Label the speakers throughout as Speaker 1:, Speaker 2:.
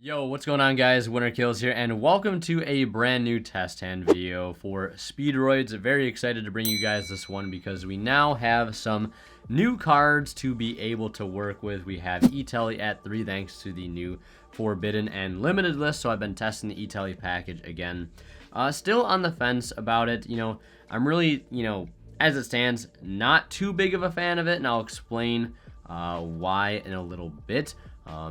Speaker 1: Yo, what's going on, guys? Winner Kills here, and welcome to a brand new test hand video for Speedroids. Very excited to bring you guys this one because we now have some new cards to be able to work with. We have E-Telly at 3 thanks to the new Forbidden and Limited list, so I've been testing the E-Telly package again. Still on the fence about it. I'm really, as it stands, not too big of a fan of it, and I'll explain why in a little bit.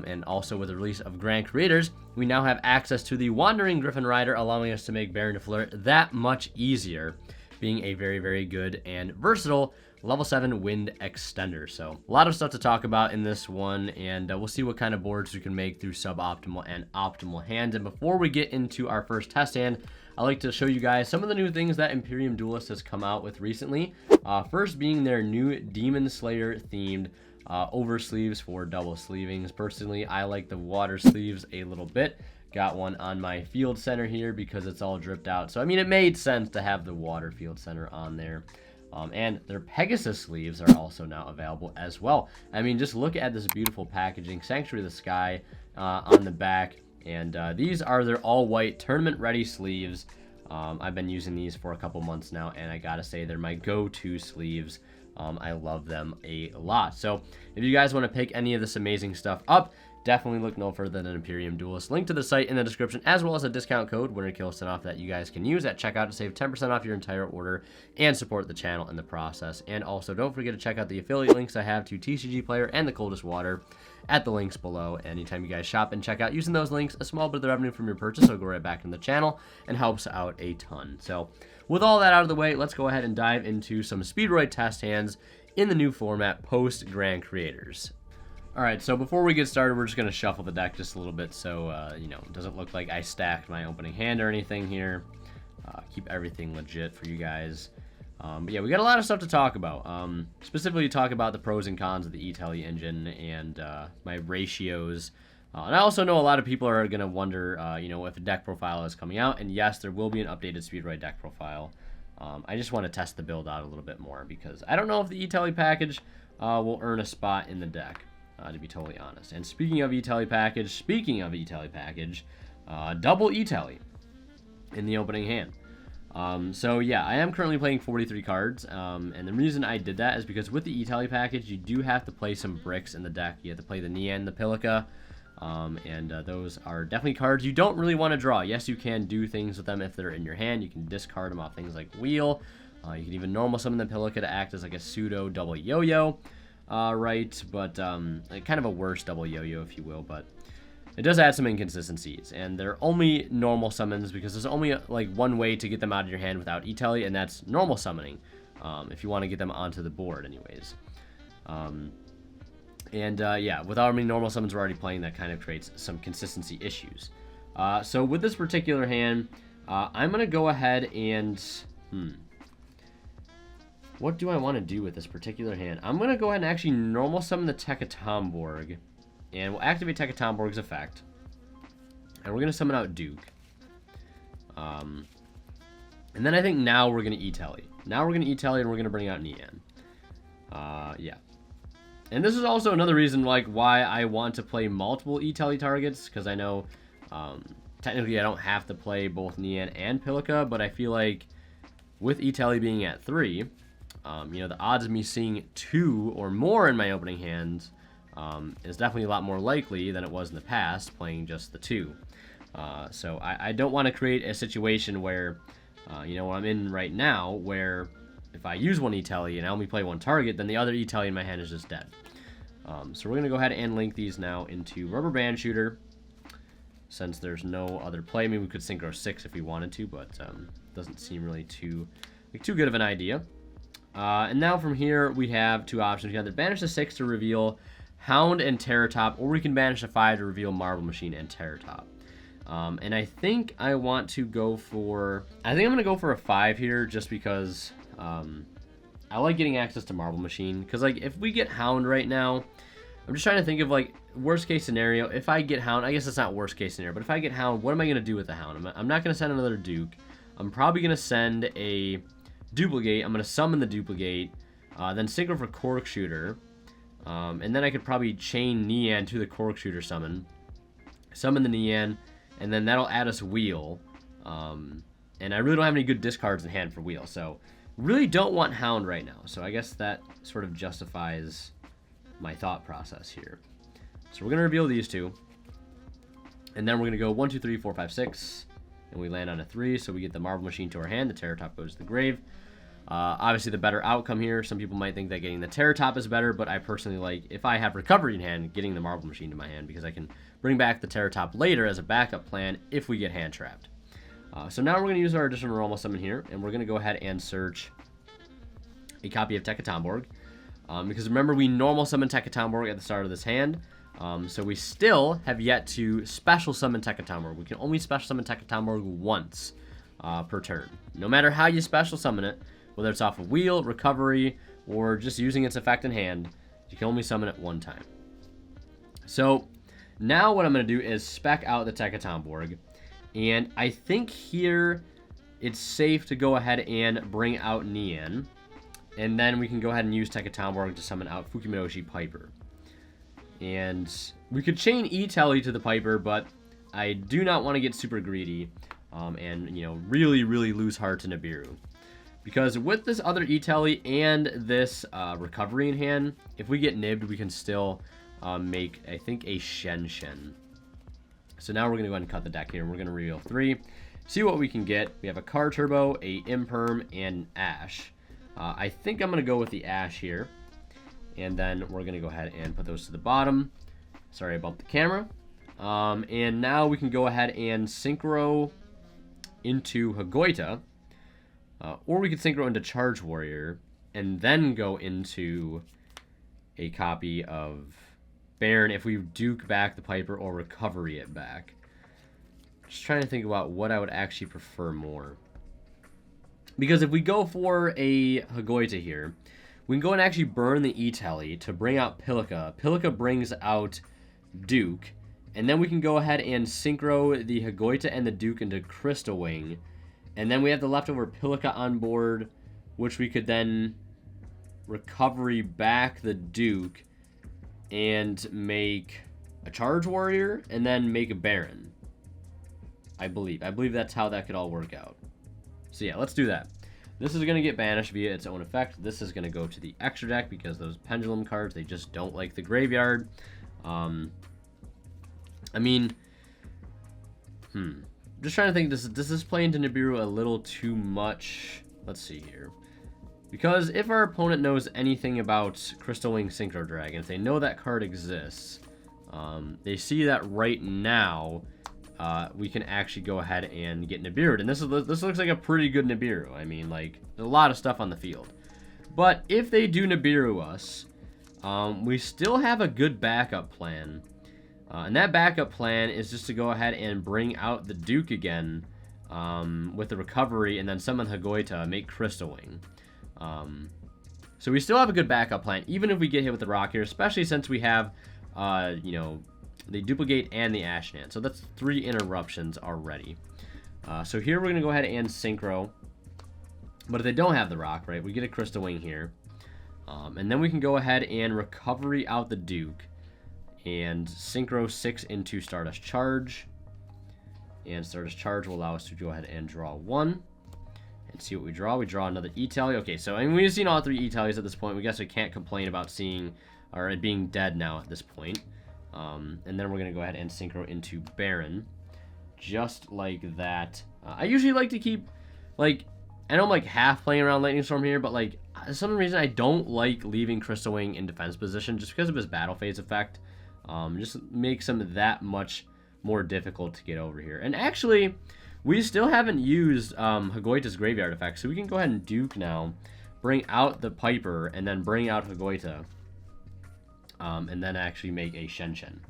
Speaker 1: And also with the release of Grand Creators, we now have access to the Wandering Griffin Rider, allowing us to make Baron de Fleur that much easier, being a very, very good and versatile level 7 wind extender. So a lot of stuff to talk about in this one, and we'll see what kind of boards we can make through suboptimal and optimal hands. And before we get into our first test hand, I'd like to show you guys some of the new things that Imperium Duelist has come out with recently. First being their new Demon Slayer themed over sleeves for double sleevings. Personally, I like the water sleeves a little bit. Got one on my field center here because it's all dripped out. So, I mean, it made sense to have the water field center on there. And their Pegasus sleeves are also now available as well. I mean, just look at this beautiful packaging. Sanctuary of the Sky on the back. And these are their all-white tournament-ready sleeves. I've been using these for a couple months now, and I gotta say they're my go-to sleeves. I love them a lot. So if you guys want to pick any of this amazing stuff up, definitely look no further than Imperium Duelist. Link to the site in the description, as well as a discount code, WinnerKills10off, that you guys can use at checkout to save 10% off your entire order and support the channel in the process. And also, don't forget to check out the affiliate links I have to TCG Player and the Coldest Water at the links below. Anytime you guys shop and check out using those links, a small bit of the revenue from your purchase will go right back in the channel and helps out a ton. So with all that out of the way, let's go ahead and dive into some Speedroid test hands in the new format post Grand Creators. Alright, so before we get started, we're just going to shuffle the deck just a little bit so, it doesn't look like I stacked my opening hand or anything here. Keep everything legit for you guys. But yeah, we got a lot of stuff to talk about. Specifically talk about the pros and cons of the E-Telly engine and my ratios. And I also know a lot of people are going to wonder, if a deck profile is coming out. And yes, there will be an updated Speedroid deck profile. I just want to test the build out a little bit more because I don't know if the E-Telly package will earn a spot in the deck, to be totally honest. And speaking of E-Telly package, double E-Telly in the opening hand. So yeah, I am currently playing 43 cards, and the reason I did that is because with the E-Telly package, you do have to play some bricks in the deck. You have to play the Nian, the Pilica, and those are definitely cards you don't really want to draw. Yes, you can do things with them if they're in your hand. You can discard them off things like Wheel. You can even normal summon the Pilica to act as like a pseudo double yo-yo, right? But kind of a worse double yo-yo, if you will, but it does add some inconsistencies, and they're only normal summons because there's only like one way to get them out of your hand without E-Telly, and that's normal summoning, if you want to get them onto the board anyways. Yeah, with how many normal summons we're already playing, that kind of creates some consistency issues. So with this particular hand, I'm going to go ahead and... What do I want to do with this particular hand? I'm going to go ahead and actually normal summon the Tekatomborg. And we'll activate Tekatomborg's effect. And we're going to summon out Duke. And then I think now we're going to E-Telly. Now we're going to E-Telly and we're going to bring out Nian. Yeah. And this is also another reason why I want to play multiple E-Telly targets. Because I know technically I don't have to play both Nian and Pilica. But I feel like with E-Telly being at 3... the odds of me seeing 2 or more in my opening hands is definitely a lot more likely than it was in the past, playing just the 2. So I don't want to create a situation where, what I'm in right now, where if I use one E-Telly and I only play one target, then the other E-Telly in my hand is just dead. So we're going to go ahead and link these now into Rubber Band Shooter, since there's no other play. Maybe we could Synchro 6 if we wanted to, but doesn't seem really too good of an idea. And now from here, we have 2 options. We can either banish the 6 to reveal Hound and Terratop, or we can banish the 5 to reveal Marble Machine and Terratop. And I think I want to go for... I think I'm going to go for a 5 here, just because I like getting access to Marble Machine. Because, if we get Hound right now, I'm just trying to think of, worst case scenario. If I get Hound, I guess it's not worst case scenario, but if I get Hound, what am I going to do with the Hound? I'm not going to send another Duke. I'm probably going to send a Duplicate. I'm going to summon the Duplicate, then Synchro for Cork Shooter, and then I could probably chain Nian to the Cork Shooter summon, summon the Nian, and then that'll add us Wheel. And I really don't have any good discards in hand for Wheel, so really don't want Hound right now. So I guess that sort of justifies my thought process here. So we're going to reveal these two. And then we're going to go 1, 2, 3, 4, 5, 6. And we land on a 3, so we get the Marble Machine to our hand. The Terror Top goes to the grave. Obviously, the better outcome here. Some people might think that getting the Terror Top is better, but I personally like, if I have Recovery in hand, getting the Marble Machine to my hand, because I can bring back the Terror Top later as a backup plan if we get hand trapped. So now we're going to use our additional normal summon here, and we're going to go ahead and search a copy of Tekatomborg. Because remember, we normal summon Tekatomborg at the start of this hand. So we still have yet to special summon Tekatomborg. We can only special summon Tekatomborg once per turn. No matter how you special summon it, whether it's off of Wheel, Recovery, or just using its effect in hand, you can only summon it one time. So now what I'm going to do is spec out the Tekatomborg. And I think here it's safe to go ahead and bring out Nian. And then we can go ahead and use Tekatomborg to summon out Fukimoshi Piper. And we could chain E-Telly to the Piper, but I do not want to get super greedy and, you know, really lose heart to Nibiru. Because with this other E-Telly and this Recovery in hand, if we get nibbed, we can still make, I think, a Shen. So now we're going to go ahead and cut the deck here, and we're going to reveal 3. See what we can get. We have a Car Turbo, a Imperm, and Ash. I think I'm going to go with the Ash here. And then we're going to go ahead and put those to the bottom. Sorry, I bumped the camera. And now we can go ahead and Synchro into Hagoita. Or we could Synchro into Charge Warrior. And then go into a copy of Baron if we Duke back the Piper or Recovery it back. Just trying to think about what I would actually prefer more. Because if we go for a Hagoita here, we can go and actually burn the E-Telly to bring out Pilika. Pilika brings out Duke. And then we can go ahead and Synchro the Hagoita and the Duke into Crystal Wing. And then we have the leftover Pilika on board, which we could then Recovery back the Duke and make a Charge Warrior and then make a Baron. I believe that's how that could all work out. So yeah, let's do that. This is going to get banished via its own effect. This is going to go to the extra deck because those Pendulum cards, they just don't like the graveyard. I mean, just trying to think, does this play into Nibiru a little too much? Let's see here. Because if our opponent knows anything about Crystal Wing Synchro Dragon, if they know that card exists, they see that right now, we can actually go ahead and get Nibiru. And this looks like a pretty good Nibiru. I mean, like, there's a lot of stuff on the field. But if they do Nibiru us, we still have a good backup plan. And that backup plan is just to go ahead and bring out the Duke again with the Recovery and then summon Hagoita, make Crystal Wing. So we still have a good backup plan, even if we get hit with the Rock here, especially since we have, you know, the Duplicate and the Ashnan. So that's 3 interruptions already. So here we're going to go ahead and Synchro. But if they don't have the Rock, right, we get a Crystal Wing here. And then we can go ahead and Recovery out the Duke. And Synchro 6 into Stardust Charge. And Stardust Charge will allow us to go ahead and draw 1. And see what we draw. We draw another E-Telly. Okay, so I mean, we've seen all 3 E-Tellys at this point. We guess we can't complain about seeing, or it being dead now at this point. And then we're going to go ahead and Synchro into Baron. Just like that. I usually like to keep, like, I know I'm like half playing around Lightning Storm here, but like, for some reason I don't like leaving Crystal Wing in defense position just because of his Battle Phase effect. Just makes him that much more difficult to get over here. And actually, we still haven't used Hagoita's Graveyard effect, so we can go ahead and Duke now, bring out the Piper, and then bring out Hagoita. And then actually make a Shen.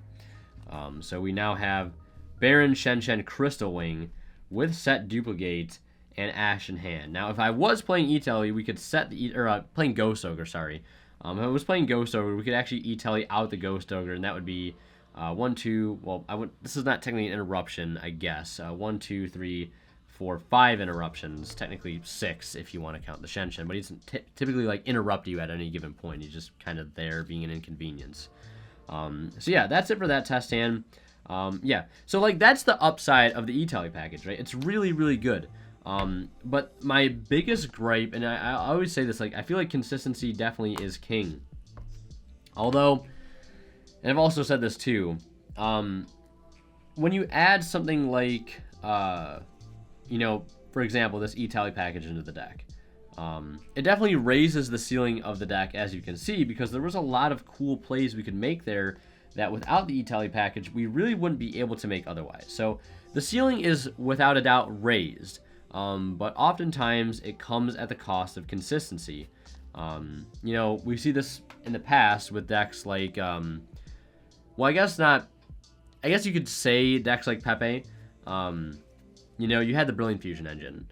Speaker 1: So we now have Baron, Shen, Crystal Wing with set Duplicate and Ash in hand. Now, if I was playing E-Telly, we could set the playing Ghost Ogre, sorry. If I was playing Ghost Ogre, we could actually E-Telly out the Ghost Ogre, and that would be 1, 2. Well, this is not technically an interruption, I guess. 1, 2, 3, 4, 5 interruptions. Technically 6 if you want to count the Shen, but he doesn't typically like interrupt you at any given point. He's just kind of there being an inconvenience. So yeah, that's it for that test hand. Yeah, so like that's the upside of the E-Tally package, right? It's really, really good. But my biggest gripe, and I always say this, like I feel like consistency definitely is king. Although, and I've also said this too, when you add something like, you know, for example, this E-Tally package into the deck, it definitely raises the ceiling of the deck, as you can see, because there was a lot of cool plays we could make there that without the E-Tally package, we really wouldn't be able to make otherwise. So the ceiling is without a doubt raised, but oftentimes it comes at the cost of consistency. You know, we see this in the past with decks like, well, I guess you could say decks like Pepe. You know, you had the Brilliant Fusion engine.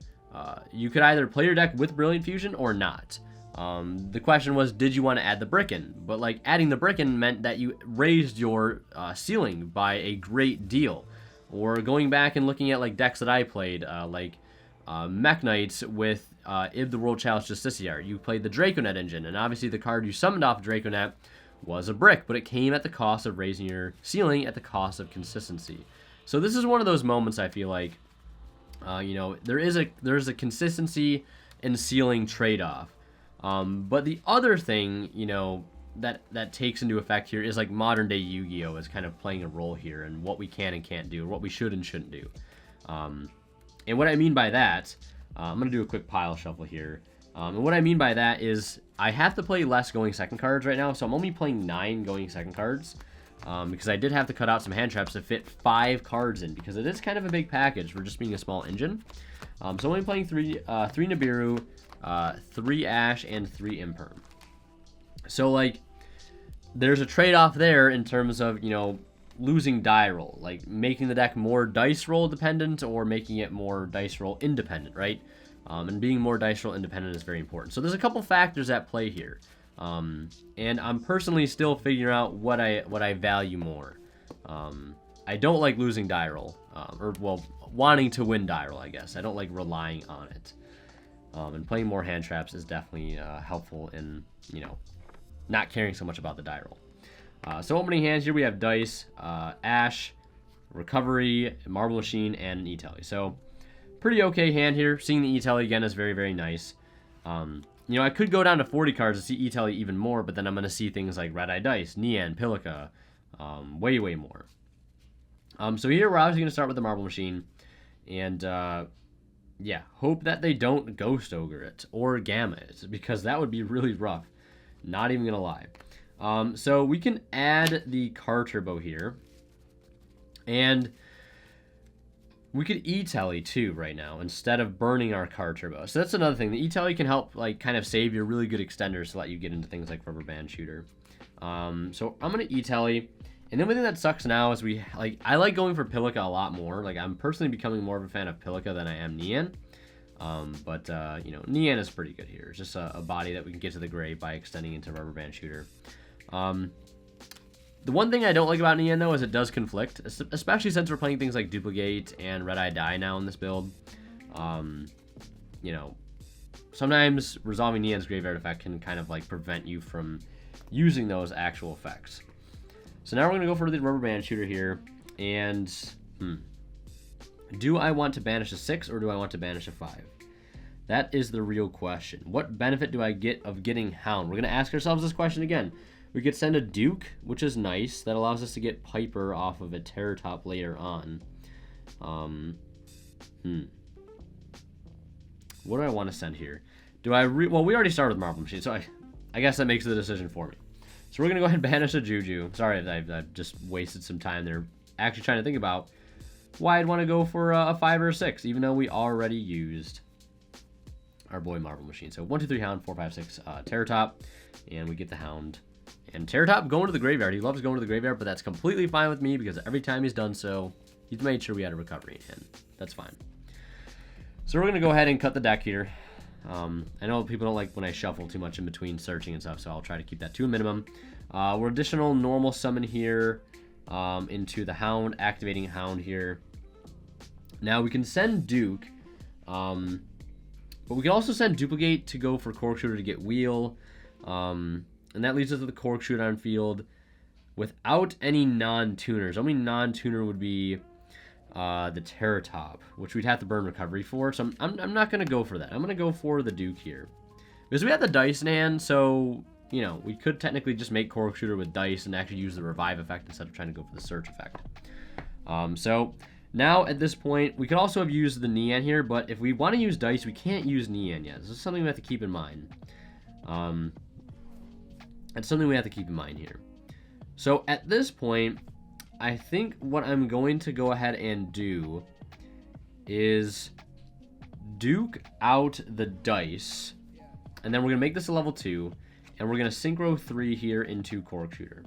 Speaker 1: You could either play your deck with Brilliant Fusion or not. The question was, did you want to add the brick in? But like adding the brick in meant that you raised your ceiling by a great deal. Or going back and looking at like decks that I played, like Mech Knights with Ib the World Challenge Justiciar. You played the Draconet engine, and obviously the card you summoned off Draconet was a brick, but it came at the cost of raising your ceiling at the cost of consistency. So this is one of those moments I feel like, you know, there's a consistency and ceiling trade-off. But the other thing, you know, that takes into effect here is like modern day Yu-Gi-Oh! Is kind of playing a role here and what we can and can't do, or what we should and shouldn't do. And what I mean by that, I'm going to do a quick pile shuffle here. And what I mean by that is I have to play less going second cards right now, so I'm only playing 9 going second cards. Because I did have to cut out some hand traps to fit 5 cards in, because it is kind of a big package for just being a small engine. So I'm only playing 3 Nibiru, 3 Ash, and 3 Imperm. So, like, there's a trade-off there in terms of, you know, losing die roll. Like, making the deck more dice roll dependent or making it more dice roll independent, right? And being more dice roll independent is very important. So there's a couple factors at play here. And I'm personally still figuring out what I value more. I don't like losing die roll, or well, wanting to win die roll, I guess. I don't like relying on it. And playing more hand traps is definitely helpful in, you know, not caring so much about the die roll. So opening hands here, we have dice, Ash, recovery, marble machine, and an E-Tally. So pretty okay hand here. Seeing the E-Tally again is very, very nice. You know, I could go down to 40 cards to see E-Tally even more, but then I'm going to see things like Red Eye Dice, Nian, Pilica, way, way more. So here we're obviously going to start with the Marble Machine, and yeah, hope that they don't Ghost Ogre it or Gamma it, because that would be really rough. Not even going to lie. So we can add the Car Turbo here, and we could E-Tally too right now instead of burning our Car Turbo. So that's another thing. The E-Tally can help like kind of save your really good extenders to let you get into things like Rubber Band Shooter. So I'm gonna E-Tally, and the only thing that sucks now is I like going for Pilica a lot more. Like I'm personally becoming more of a fan of Pilica than I am Nian. But you know, Nian is pretty good here. It's just a body that we can get to the grave by extending into Rubber Band Shooter. The one thing I don't like about Nian, though, is it does conflict, especially since we're playing things like Duplicate and Red Eye Die now in this build. You know, sometimes resolving Nian's Graveyard effect can kind of, like, prevent you from using those actual effects. So now we're going to go for the Rubber Band Shooter here, and, do I want to banish a 6 or do I want to banish a 5? That is the real question. What benefit do I get of getting Hound? We're going to ask ourselves this question again. We could send a Duke, which is nice. That allows us to get Piper off of a Terror Top later on. What do I want to send here? Well, we already started with Marble Machine, so I guess that makes the decision for me. So we're going to go ahead and banish a Juju. Sorry, I've just wasted some time there actually trying to think about why I'd want to go for a 5 or a 6, even though we already used our boy Marble Machine. So 1, 2, 3 Hound, 4, 5, 6 Terror Top, and we get the Hound. And Terror Top going to the graveyard. He loves going to the graveyard, but that's completely fine with me because every time he's done so, he's made sure we had a recovery, and that's fine. So we're going to go ahead and cut the deck here. I know people don't like when I shuffle too much in between searching and stuff, so I'll try to keep that to a minimum. We're additional normal summon here into the Hound, activating Hound here. Now we can send Duke, but we can also send Duplicate to go for Cork Shooter to get Wheel. And that leads us to the Cork Shooter on field. without any non-tuners. Only non-tuner would be the Terratop, which we'd have to burn recovery for. So I'm not going to go for that. I'm going to go for the Duke here. Because we have the dice in hand, so, you know, we could technically just make Cork Shooter with dice and actually use the revive effect instead of trying to go for the search effect. So now at this point, we could also have used the Neon here, but if we want to use dice, we can't use Neon yet. This is something we have to keep in mind. That's something we have to keep in mind here. So at this point, I think what I'm going to go ahead and do is Duke out the dice, and then we're going to make this a level 2, and we're going to Synchro 3 here into Cork Shooter.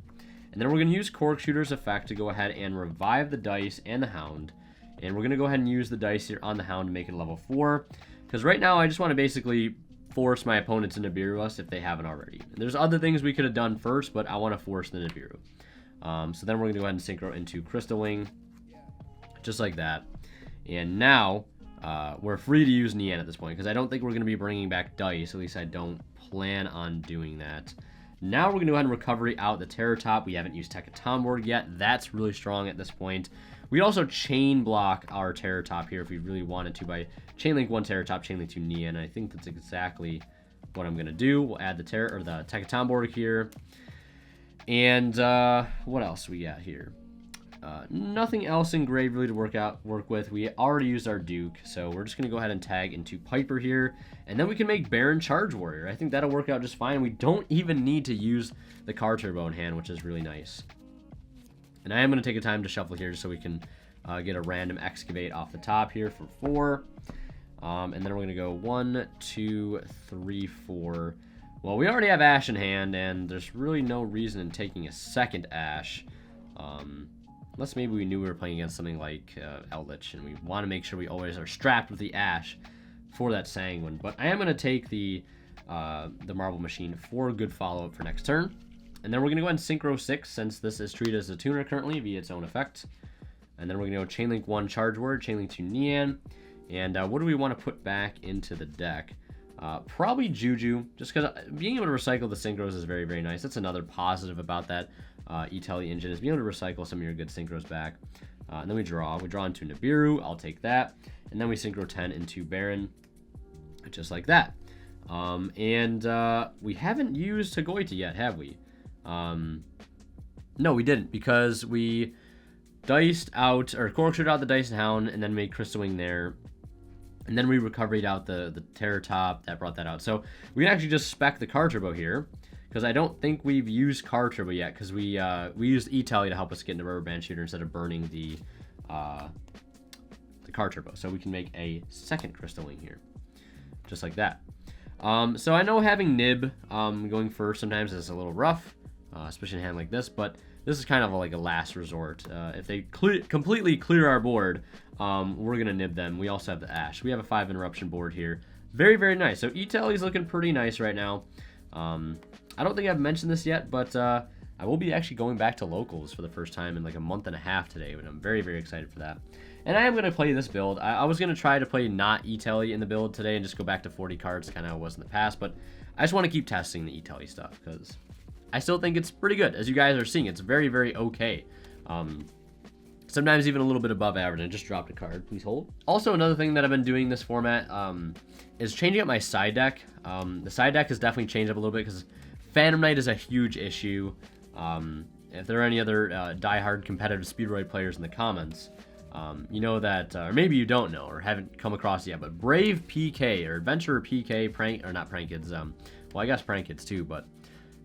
Speaker 1: And then we're going to use Cork Shooter's effect to go ahead and revive the dice and the Hound. And we're going to go ahead and use the dice here on the Hound to make it a level 4. Because right now I just want to basically force my opponents into Nibiru us if they haven't already. And there's other things we could have done first, but I want to force the Nibiru. So then we're going to go ahead and Synchro into Crystal Wing. Just like that. And now we're free to use Neon at this point. Because I don't think we're going to be bringing back dice. At least I don't plan on doing that. Now we're going to go ahead and recovery out the Terratop. We haven't used Tekatomborg yet. That's really strong at this point. We'd also chain block our Terratop here if we really wanted to by chainlink 1 Terratop, chainlink 2 Neon. I think that's exactly what I'm going to do. We'll add the Tekatomborg here. And what else we got here? Nothing else in grave really to work with. We already used our Duke, so we're just going to go ahead and tag into Piper here, and then we can make Baron Charge Warrior. I think that'll work out just fine. We don't even need to use the Car Turbo in hand, which is really nice. And I am going to take a time to shuffle here just so we can get a random Excavate off the top here for 4. And then we're going to go 1, 2, 3, 4. Well, we already have Ash in hand, and there's really no reason in taking a second Ash. Unless maybe we knew we were playing against something like Eldritch, and we want to make sure we always are strapped with the Ash for that Sanguine. But I am going to take the Marble Machine for a good follow-up for next turn. And then we're going to go ahead and Synchro 6, since this is treated as a tuner currently via its own effect. And then we're going to go Chainlink 1 Charge Word, Chainlink 2 Neon. And what do we want to put back into the deck? Probably Juju, just because being able to recycle the Synchros is very, very nice. That's another positive about that E-Tele engine, is being able to recycle some of your good Synchros back. And then we draw into Nibiru, I'll take that. And then we Synchro 10 into Baron, just like that. We haven't used Tagoita yet, have we? No, we didn't, because we diced out, or Cork Shooter out the Dice and Hound, and then made Crystal Wing there. And then we recovered out the Terratop, that brought that out. So we can actually just spec the Car Turbo here, because I don't think we've used Car Turbo yet, because we used E-Tele to help us get into Rubber Band Shooter instead of burning the Car Turbo. So we can make a second Crystal Wing here, just like that. So I know having Nib going first sometimes is a little rough, especially in a hand like this, but this is kind of like a last resort. If they completely clear our board, we're going to nib them. We also have the Ash. We have a 5 interruption board here. Very, very nice. So E-Tele is looking pretty nice right now. I don't think I've mentioned this yet, but I will be actually going back to locals for the first time in like a month and a half today, and I'm very, very excited for that. And I am going to play this build. I was going to try to play not E-Tele in the build today and just go back to 40 cards, kind of how it was in the past, but I just want to keep testing the E-Tele stuff, because I still think it's pretty good. As you guys are seeing, it's very, very okay. Sometimes even a little bit above average. I just dropped a card. Please hold. Also, another thing that I've been doing this format is changing up my side deck. The side deck has definitely changed up a little bit because Phantom Knight is a huge issue. If there are any other diehard competitive Speedroid players in the comments, you know that, or maybe you don't know or haven't come across it yet, but Brave PK or Adventurer PK, not Prank Kids, well, I guess Prank Kids too, but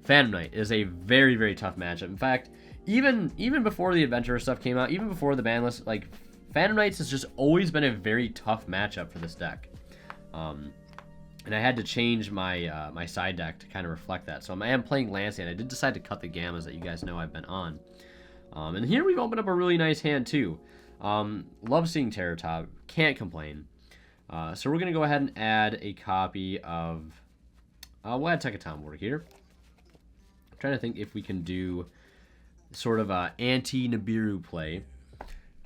Speaker 1: Phantom Knight is a very, very tough matchup. In fact, even before the Adventurer stuff came out, even before the ban list, like, Phantom Knights has just always been a very tough matchup for this deck. And I had to change my my side deck to kind of reflect that. So I am playing Lancey, and I did decide to cut the Gammas that you guys know I've been on. And here we've opened up a really nice hand too. Love seeing Terratop, can't complain. So we're going to go ahead and add a copy of, we'll add Tekatomborg here. I'm trying to think if we can do sort of a anti-Nibiru play.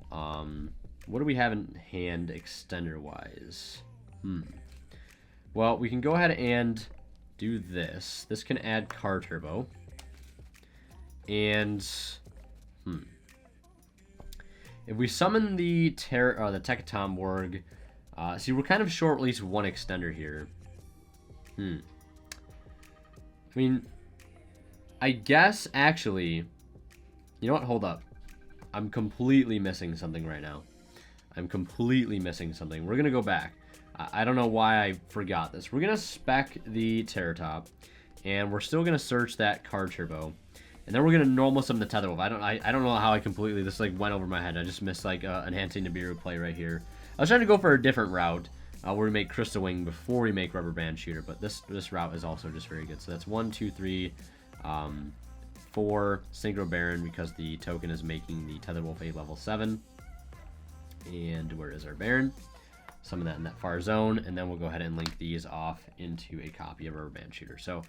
Speaker 1: What do we have in hand extender-wise? Well, we can go ahead and do this. This can add Car Turbo. And if we summon the Tekatomborg, see, we're kind of short at least one extender here. I mean, I guess actually, you know what? Hold up. I'm completely missing something right now. I'm completely missing something. We're gonna go back. I don't know why I forgot this. We're gonna spec the Terratop, and we're still gonna search that Card Turbo. And then we're gonna normal summon the Tetherwolf. I don't know how I completely this like went over my head. I just missed like enhancing Nibiru play right here. I was trying to go for a different route where we make Crystal Wing before we make Rubber Band Shooter, but this route is also just very good. So that's 1, 2, 3, 4 Synchro Baron because the token is making the Tetherwolf a level 7. And where is our Baron? Summon that in that far zone, and then we'll go ahead and link these off into a copy of Rubber Band Shooter. So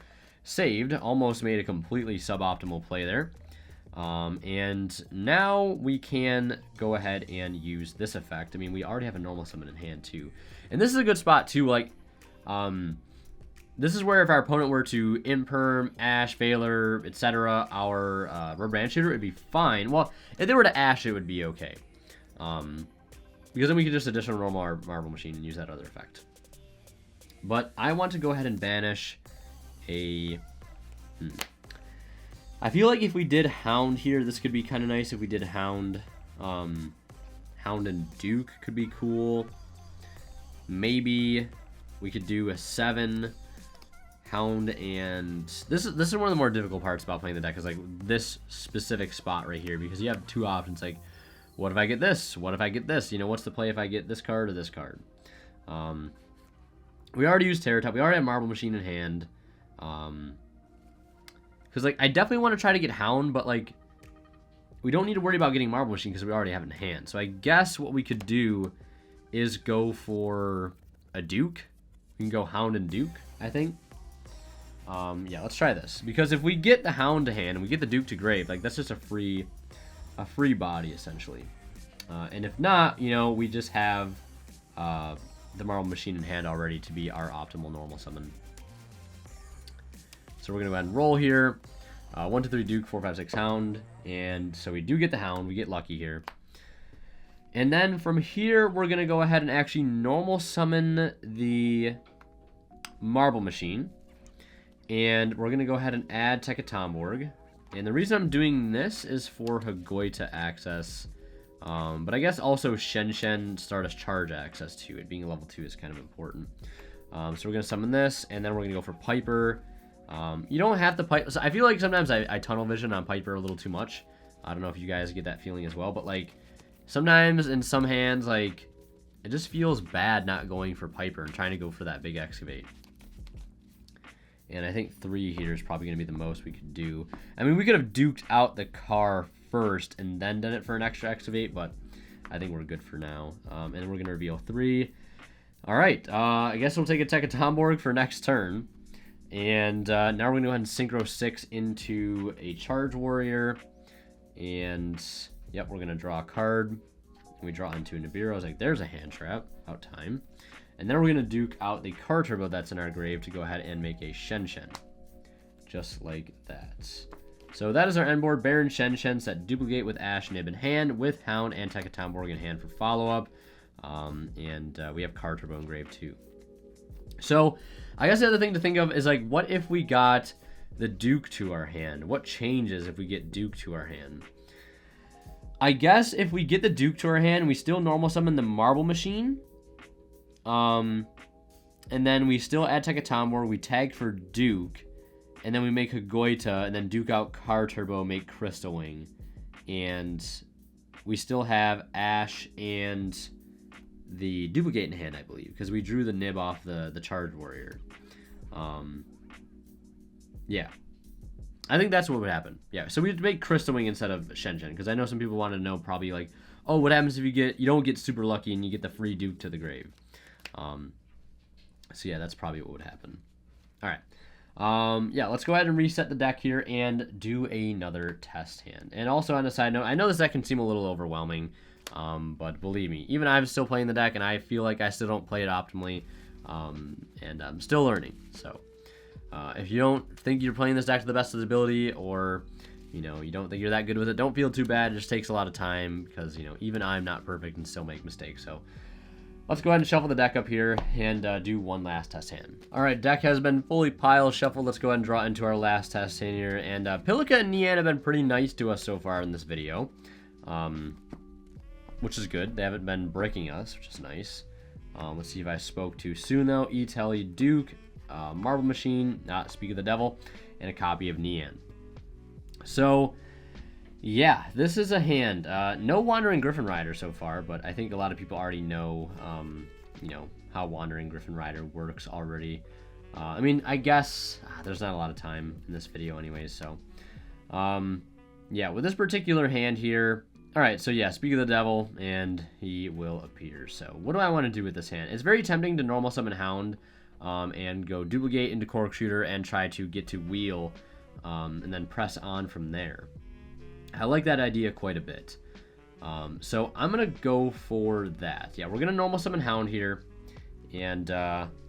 Speaker 1: saved, almost made a completely suboptimal play there. And now we can go ahead and use this effect. I mean, we already have a normal summon in hand too. And this is a good spot too, like, this is where if our opponent were to Imperm, Ash, Veiler, etc., our Rubber Band Shooter would be fine. Well, if they were to Ash, it would be okay. Because then we could just additional normal Marble Machine and use that other effect. But I want to go ahead and banish a... I feel like if we did Hound here, this could be kind of nice. If we did Hound, Hound and Duke could be cool. Maybe we could do a 7 Hound and... This is one of the more difficult parts about playing the deck, is like this specific spot right here, because you have two options, like, what if I get this? What if I get this? You know, what's the play if I get this card or this card? We already used Terratop. We already have Marble Machine in hand. Because, like, I definitely want to try to get Hound, but, like, we don't need to worry about getting Marble Machine because we already have it in hand. So I guess what we could do is go for a Duke. We can go Hound and Duke, I think. Yeah, let's try this. Because if we get the Hound to hand and we get the Duke to grave, like, that's just a free body, essentially. And if not, you know, we just have the Marble Machine in hand already to be our optimal normal summon. So we're going to go ahead and roll here. 1, 2, 3 Duke, 4, 5, 6 Hound. And so we do get the Hound. We get lucky here. And then from here, we're going to go ahead and actually normal summon the Marble Machine. And we're going to go ahead and add Tekatomborg. And the reason I'm doing this is for Hagoita access. But I guess also Shen Stardust Charge access too. It being a level 2 is kind of important. So we're going to summon this, and then we're going to go for Piper. You don't have to Piper. So I feel like sometimes I tunnel vision on Piper a little too much. I don't know if you guys get that feeling as well. But like sometimes in some hands, like it just feels bad not going for Piper and trying to go for that big Excavate. And I think 3 here is probably going to be the most we could do. I mean, we could have duked out the car first and then done it for an extra Excavate, but I think we're good for now. And then we're going to reveal 3. All right, I guess we'll take a Tekatomborg for next turn. And now we're going to go ahead and Synchro 6 into a Charge Warrior. And, yep, we're going to draw a card. We draw into a Nibiru. I was like, there's a hand trap. Out time. And then we're going to Duke out the Card Turbo that's in our grave to go ahead and make a Shen. Just like that. So that is our end board. Baron Shen set duplicate with Ash Nib in hand, with Hound and Tekatomborg in hand for follow-up. And we have Card Turbo in grave too. So I guess the other thing to think of is, like, what if we got the Duke to our hand? What changes if we get Duke to our hand? I guess if we get the Duke to our hand, we still normal summon the Marble Machine. And then we still add Tekatomborg, we tag for Duke, and then we make Hagoita, and then Duke out Card Turbo, make Crystal Wing. And we still have Ash and the duplicate in hand, I believe, because we drew the nib off the Charge Warrior. Yeah. I think that's what would happen. Yeah, so we'd make Crystal Wing instead of Shen, because I know some people want to know probably like, oh, what happens if you don't get super lucky and you get the free Duke to the grave? So yeah, that's probably what would happen. All right. Yeah, let's go ahead and reset the deck here and do another test hand. And also on a side note, I know this deck can seem a little overwhelming, but believe me, even I'm still playing the deck and I feel like I still don't play it optimally, and I'm still learning. So if you don't think you're playing this deck to the best of the ability, or you know, you don't think you're that good with it, don't feel too bad. It just takes a lot of time because, you know, even I'm not perfect and still make mistakes. So let's go ahead and shuffle the deck up here and do one last test hand. All right, deck has been fully pile shuffled. Let's go ahead and draw into our last test hand here. And Pilica and Nian have been pretty nice to us so far in this video, which is good. They haven't been breaking us, which is nice. Let's see if I spoke too soon, though. E-Telly, Duke, Marble Machine, not Speak of the Devil, and a copy of Nian. So, yeah, this is a hand. No Wandering Griffin Rider so far, but I think a lot of people already know, you know, how Wandering Griffin Rider works already. I mean, I guess there's not a lot of time in this video anyways, so. Yeah, with this particular hand here, all right, so yeah, Speak of the Devil, and he will appear. So what do I want to do with this hand? It's very tempting to normal summon Hound and go duplicate into Corkscrewder and try to get to Wheel and then press on from there. I like that idea quite a bit. So I'm going to go for that. Yeah, we're going to normal summon Hound here. And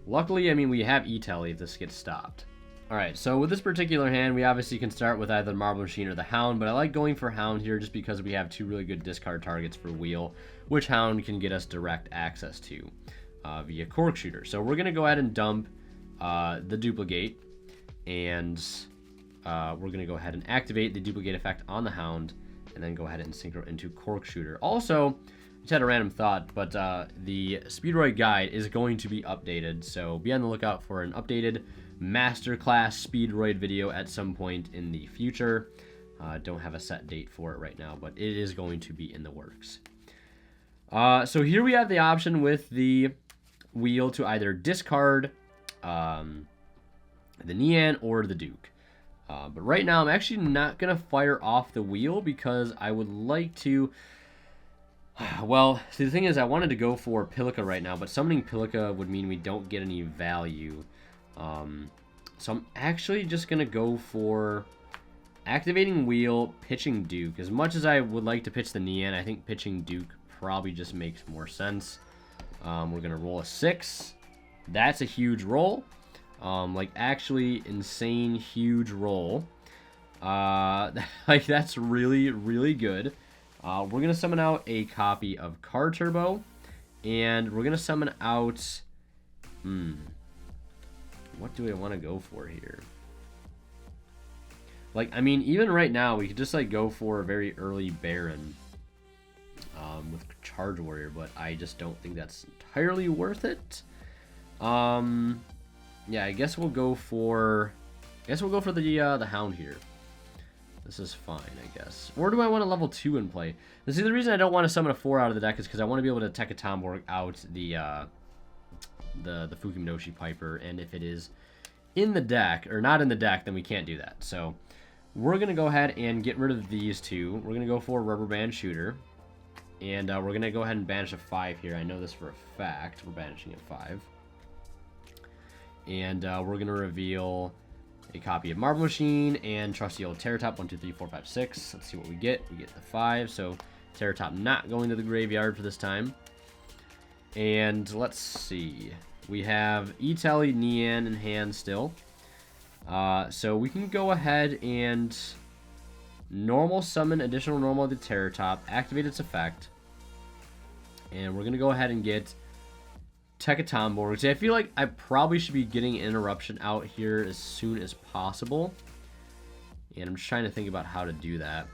Speaker 1: luckily, I mean, we have E-Telly if this gets stopped. Alright, so with this particular hand, we obviously can start with either the Marble Machine or the Hound, but I like going for Hound here just because we have two really good discard targets for Wheel, which Hound can get us direct access to via Corkscrewder. So we're going to go ahead and dump the duplicate, and we're going to go ahead and activate the duplicate effect on the Hound, and then go ahead and synchro into Corkscrewder. Also, just had a random thought, but the Speedroid guide is going to be updated, so be on the lookout for an updated masterclass Speedroid video at some point in the future. Don't have a set date for it right now, but it is going to be in the works. So here we have the option with the Wheel to either discard the Nian or the Duke. But right now I'm actually not going to fire off the Wheel because I would like to... Well, see, the thing is I wanted to go for Pilica right now, but summoning Pilica would mean we don't get any value. So I'm actually just going to go for activating Wheel, pitching Duke. As much as I would like to pitch the Nian, I think pitching Duke probably just makes more sense. We're going to roll a 6. That's a huge roll. Like, actually insane huge roll. Like, that's really, really good. We're going to summon out a copy of Car Turbo. And we're going to summon out... What do I want to go for here? Like, I mean, even right now, we could just, like, go for a very early Baron with Charge Warrior, but I just don't think that's entirely worth it. Yeah, I guess we'll go for... the Hound here. This is fine, I guess. Or do I want a level 2 in play? And see, the reason I don't want to summon a 4 out of the deck is because I want to be able to Tekka Tomborg out the Fukimodoshi Piper, and if it is in the deck, or not in the deck, then we can't do that. So we're going to go ahead and get rid of these two. We're going to go for Rubber Band Shooter, and we're going to go ahead and banish a 5 here. I know this for a fact. We're banishing a 5. And we're going to reveal a copy of Marble Machine and trusty old Terratop. 1, 2, 3, 4, 5, 6. Let's see what we get. We get the 5, so Terratop not going to the graveyard for this time. And let's see. We have E-Telly, Nian in hand still. So we can go ahead and normal summon additional normal to Terratop, activate its effect. And we're going to go ahead and get Tekka Tomborg. See, I feel like I probably should be getting Interruption out here as soon as possible. And I'm just trying to think about how to do that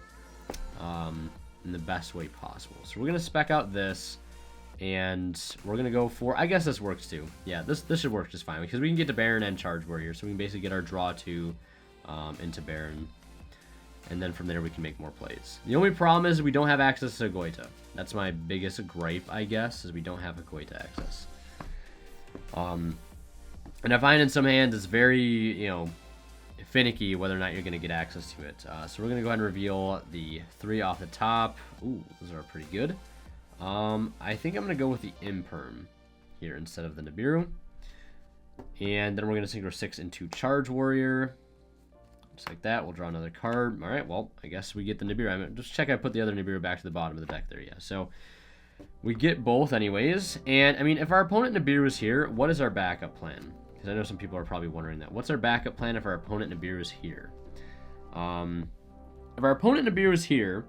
Speaker 1: in the best way possible. So we're going to spec out this. And we're going to go for... I guess this works too. Yeah, this should work just fine. Because we can get to Baron and Charge Warrior. So we can basically get our draw 2 into Baron. And then from there we can make more plays. The only problem is we don't have access to Goita. That's my biggest gripe, I guess, is we don't have a Goita access. And I find in some hands it's very, you know, finicky whether or not you're going to get access to it. So we're going to go ahead and reveal the 3 off the top. Ooh, those are pretty good. I think I'm going to go with the Imperm here instead of the Nibiru. And then we're going to synchro 6 into Charge Warrior. Just like that. We'll draw another card. Alright, well, I guess we get the Nibiru. I'm going to just check I put the other Nibiru back to the bottom of the deck there. Yeah, so we get both anyways. And, I mean, if our opponent Nibiru is here, what is our backup plan? Because I know some people are probably wondering that. What's our backup plan if our opponent Nibiru is here? if our opponent Nibiru is here,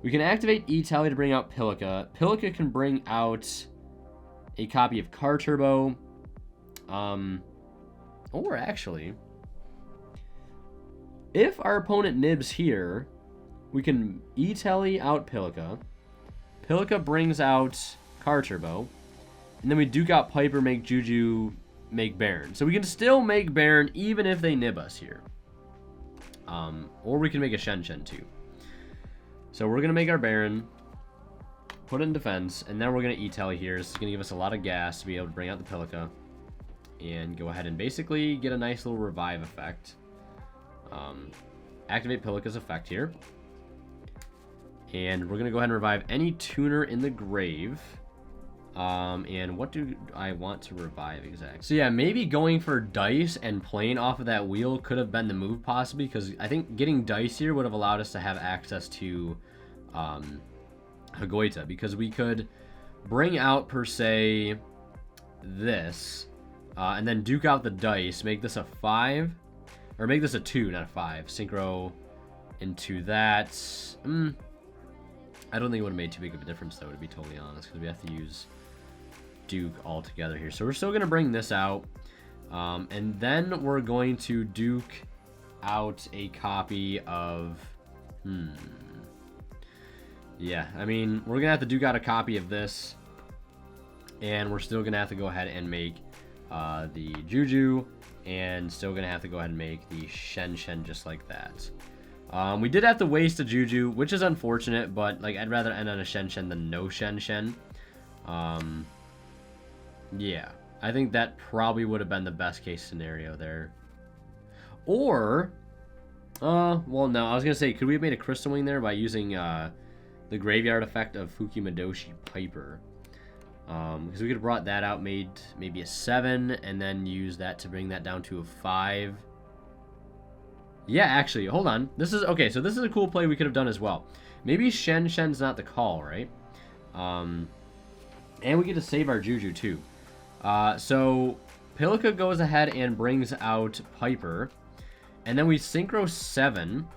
Speaker 1: we can activate E-Tally to bring out Pilica. Pilica can bring out a copy of Car Turbo. Or actually, if our opponent nibs here, we can E-Tally out Pilica. Pilica brings out Car Turbo. And then we Duke out Piper, make Juju, make Baron. So we can still make Baron even if they nib us here. Or we can make a Shen too. So we're going to make our Baron, put it in defense, and then we're going to E-Tally here. This is going to give us a lot of gas to be able to bring out the Pilica. And go ahead and basically get a nice little revive effect. Activate Pilica's effect here. And we're going to go ahead and revive any tuner in the grave. And what do I want to revive exactly? So yeah, maybe going for Dice and playing off of that wheel could have been the move possibly, because I think getting Dice here would have allowed us to have access to Hagoita, because we could bring out per se this and then Duke out the Dice, make this a 5, or make this a 2, not a 5. Synchro into that. I don't think it would have made too big of a difference though, to be totally honest, because we have to use Duke all together here. So we're still going to bring this out. And then we're going to Duke out a copy of... Yeah, I mean, we're going to have to Duke out a copy of this. And we're still going to have to go ahead and make the Juju. And still going to have to go ahead and make the Shen just like that. We did have to waste a Juju, which is unfortunate. But like, I'd rather end on a Shen than no Shen. Yeah, I think that probably would have been the best case scenario there. Or, well, no, I was going to say, could we have made a Crystal Wing there by using the graveyard effect of Fukimadoshi Piper? Because we could have brought that out, made maybe a 7, and then use that to bring that down to a 5. Yeah, actually, hold on. This is, okay, so this is a cool play we could have done as well. Maybe Shen's not the call, right? And we get to save our Juju, too. So Pilica goes ahead and brings out Piper, and then we Synchro 7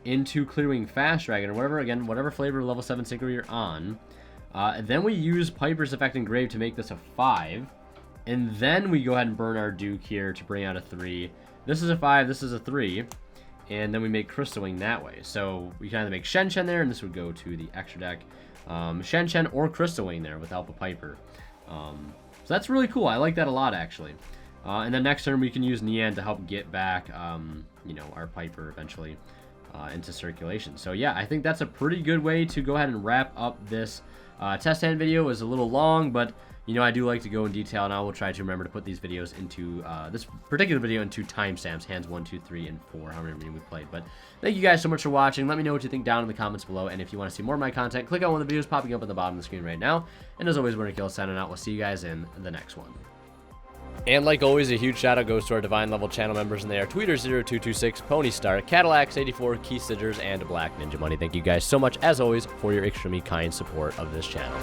Speaker 1: into Clearwing Fast Dragon, or whatever, again, whatever flavor level 7 Synchro you're on. Then we use Piper's Effect Engrave to make this a 5, and then we go ahead and burn our Duke here to bring out a 3. This is a 5, this is a 3, and then we make Crystal Wing that way. So we can either make Shen there, and this would go to the extra deck. Shen or Crystal Wing there with Alpha Piper. So that's really cool. I like that a lot, actually. And then next turn, we can use Nian to help get back, you know, our Piper eventually into circulation. So yeah, I think that's a pretty good way to go ahead and wrap up this test hand video. It was a little long, but you know, I do like to go in detail, and I will try to remember to put these videos into this particular video into timestamps, hands 1, 2, 3, and 4, however many we played. But thank you guys so much for watching. Let me know what you think down in the comments below, and if you want to see more of my content, click on one of the videos popping up at the bottom of the screen right now. And as always, Winner Kill signing out. We'll see you guys in the next one. And like always, a huge shout out goes to our Divine Level channel members, and they are Tweeter0226, Ponystar, Cadillacs84, Key Sigers, and Black Ninja Money. Thank you guys so much, as always, for your extremely kind support of this channel.